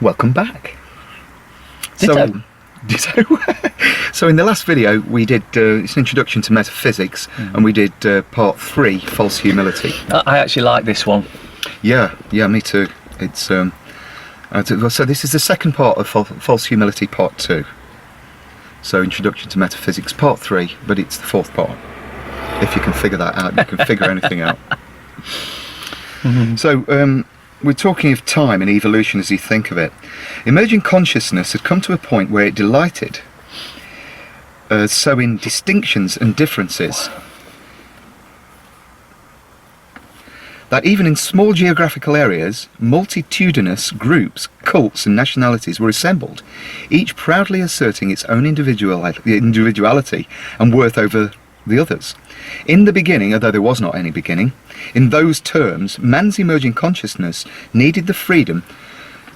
Welcome back. Ditto. So in the last video we did it's an introduction to metaphysics, and we did part 3, false humility. I actually like this one. Yeah, me too. It's so this is the second part of false humility, part 2. So introduction to metaphysics, part 3, but it's the 4th part. If you can figure that out, you can figure anything out. So we're talking of time and evolution as you think of it. Emerging consciousness had come to a point where it delighted so in distinctions and differences that even in small geographical areas, multitudinous groups, cults and nationalities were assembled, each proudly asserting its own individuality and worth over the others. In the beginning, although there was not any beginning, in those terms, man's emerging consciousness needed the freedom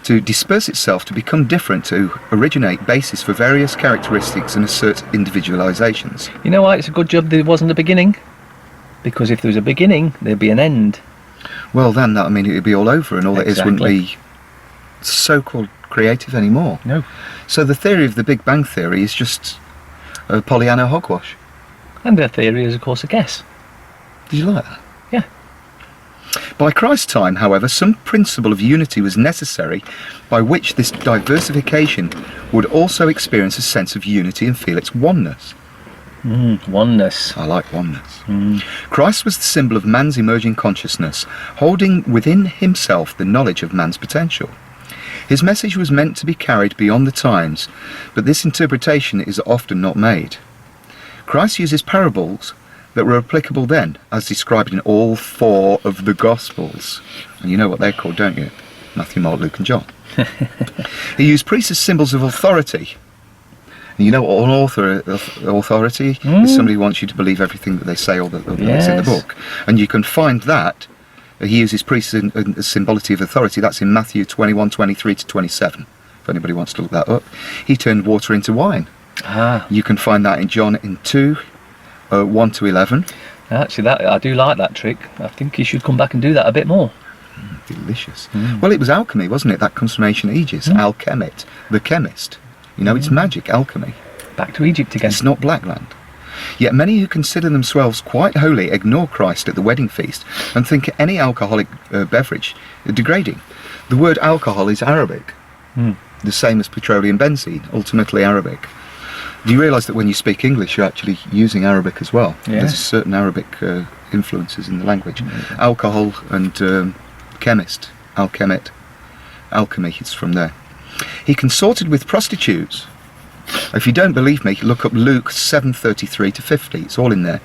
to disperse itself, to become different, to originate basis for various characteristics and assert individualizations. You know why it's a good job there wasn't a beginning? Because if there was a beginning, there'd be an end. Well, then that, I mean, it would be all over, and all that is wouldn't be so-called creative anymore. No. So the theory of the Big Bang Theory is just Pollyanna hogwash. And their theory is, of course, a guess. Did you like that? Yeah. By Christ's time, however, some principle of unity was necessary by which this diversification would also experience a sense of unity and feel its oneness. Oneness. I like oneness. Christ was the symbol of man's emerging consciousness, holding within himself the knowledge of man's potential. His message was meant to be carried beyond the times, but this interpretation is often not made. Christ uses parables that were applicable then, as described in all 4 of the Gospels. And you know what they're called, don't you? Matthew, Mark, Luke and John. He used priests as symbols of authority. And you know what authority is? Somebody who wants you to believe everything that they say or that's in the book. And you can find that. He uses priests as symbolity of authority. That's in Matthew 21, 23 to 27. If anybody wants to look that up. He turned water into wine. You can find that in John in 2, 1 to 11. Actually, I do like that trick. I think you should come back and do that a bit more. Delicious. Well, it was alchemy, wasn't it? That comes from ancient Egypt. Alchemet, the chemist. You know, it's magic, alchemy. Back to Egypt again. It's not Blackland. Yet many who consider themselves quite holy ignore Christ at the wedding feast and think any alcoholic beverage degrading. The word alcohol is Arabic, the same as petroleum benzene, ultimately Arabic. Do you realise that when you speak English you're actually using Arabic as well? Yeah. There's certain Arabic influences in the language. Alcohol and chemist, alchemet, alchemy, it's from there. He consorted with prostitutes. If you don't believe me, look up Luke 7:33 to 50, it's all in there.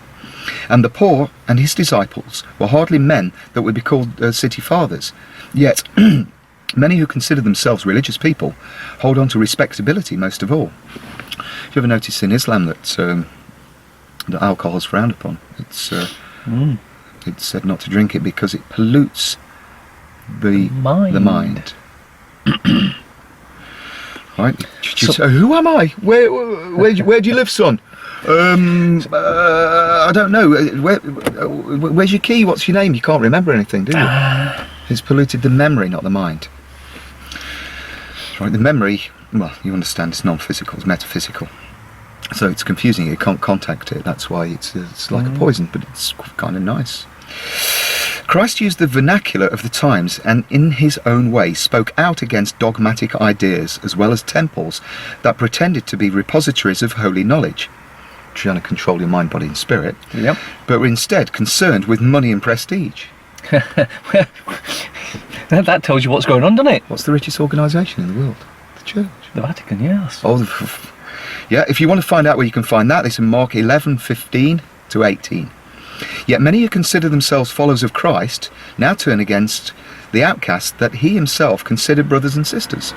And the poor and his disciples were hardly men that would be called city fathers, yet many who consider themselves religious people hold on to respectability most of all. Have you ever noticed in Islam that alcohol is frowned upon? It's said not to drink it because it pollutes the mind. Right? So, who am I? Where do you live, son? I don't know. Where's your key? What's your name? You can't remember anything, do you? It's polluted the memory, not the mind. Right? The memory, well, you understand, it's non-physical, it's metaphysical. So it's confusing. You can't contact it. That's why it's like a poison, but it's kind of nice. Christ used the vernacular of the times and in his own way spoke out against dogmatic ideas as well as temples that pretended to be repositories of holy knowledge, trying to control your mind, body and spirit, but were instead concerned with money and prestige. That tells you what's going on, doesn't it? What's the richest organisation in the world? The Church. The Vatican, yes. Yeah, if you want to find out where you can find that, it's in Mark 11:15 to 18. Yet many who consider themselves followers of Christ now turn against the outcasts that he himself considered brothers and sisters.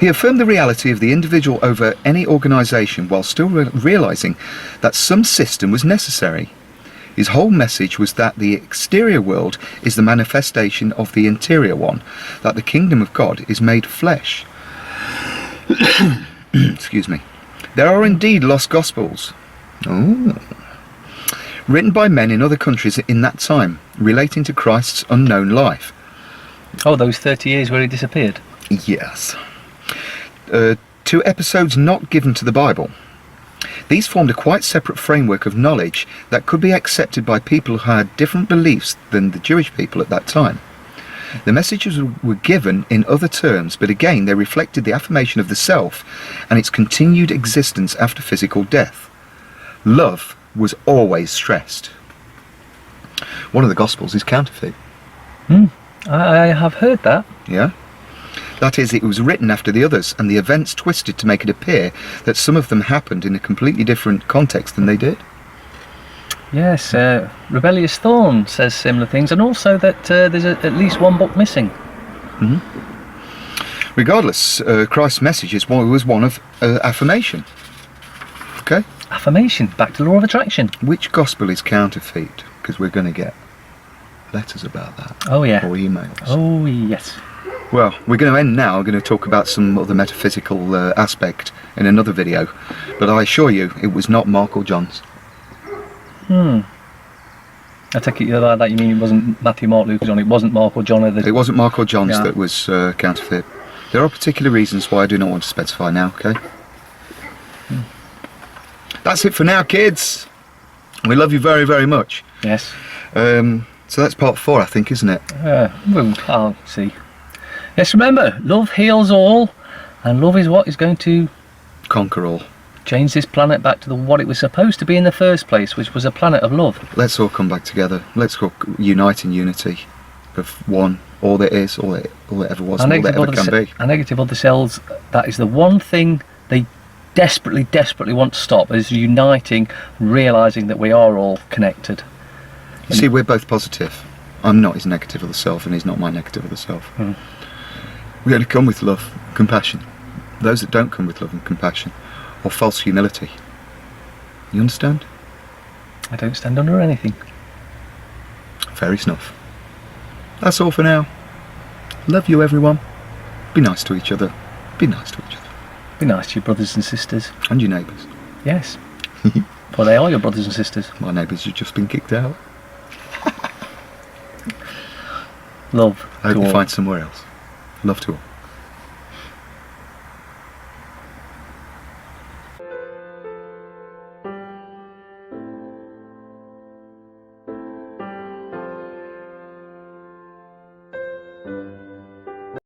He affirmed the reality of the individual over any organisation while still realising that some system was necessary. His whole message was that the exterior world is the manifestation of the interior one, that the kingdom of God is made flesh. Excuse me. There are indeed lost gospels. written by men in other countries in that time, relating to Christ's unknown life. Oh, those 30 years where he disappeared. Yes. 2 episodes not given to the Bible. These formed a quite separate framework of knowledge that could be accepted by people who had different beliefs than the Jewish people at that time. The messages were given in other terms, but again they reflected the affirmation of the self and its continued existence after physical death. Love was always stressed. One of the Gospels is counterfeit. I have heard that. Yeah? That is, it was written after the others, and the events twisted to make it appear that some of them happened in a completely different context than they did. Yes, Rebellious Thorn says similar things, and also that there's at least one book missing. Regardless, Christ's message was one of affirmation. Okay? Affirmation, back to law of attraction. Which gospel is counterfeit? Because we're going to get letters about that. Oh yeah. Or emails. Oh yes. Well, we're going to end now. I'm going to talk about some other metaphysical aspect in another video. But I assure you, it was not Mark or John's. I take it that you mean it wasn't Matthew, Mark, Luke or John. It wasn't Mark or John. It wasn't Mark or John's Yeah. that was counterfeit. There are particular reasons why I do not want to specify now, okay? That's it for now, kids. We love you very, very much. Yes. So that's part 4, I think, isn't it? Well, I'll see. Yes, remember, love heals all, and love is what is going to Conquer all. change this planet back to what it was supposed to be in the first place, which was a planet of love. Let's all come back together. Let's all unite in unity of one, all there is, all it ever was, and all there ever can be. Our negative other cells, that is the one thing they desperately, desperately want to stop, is uniting, realising that we are all connected. You see, we're both positive. I'm not his negative of the self, and he's not my negative of the self. We only come with love, compassion. Those that don't come with love and compassion, or false humility. You understand? I don't stand under anything. Fairy snuff. That's all for now. Love you, everyone. Be nice to each other. Be nice to each other. Be nice to your brothers and sisters. And your neighbours. Yes. Well, they are your brothers and sisters. My neighbours have just been kicked out. Love I hope to you all. find somewhere else. Love to all.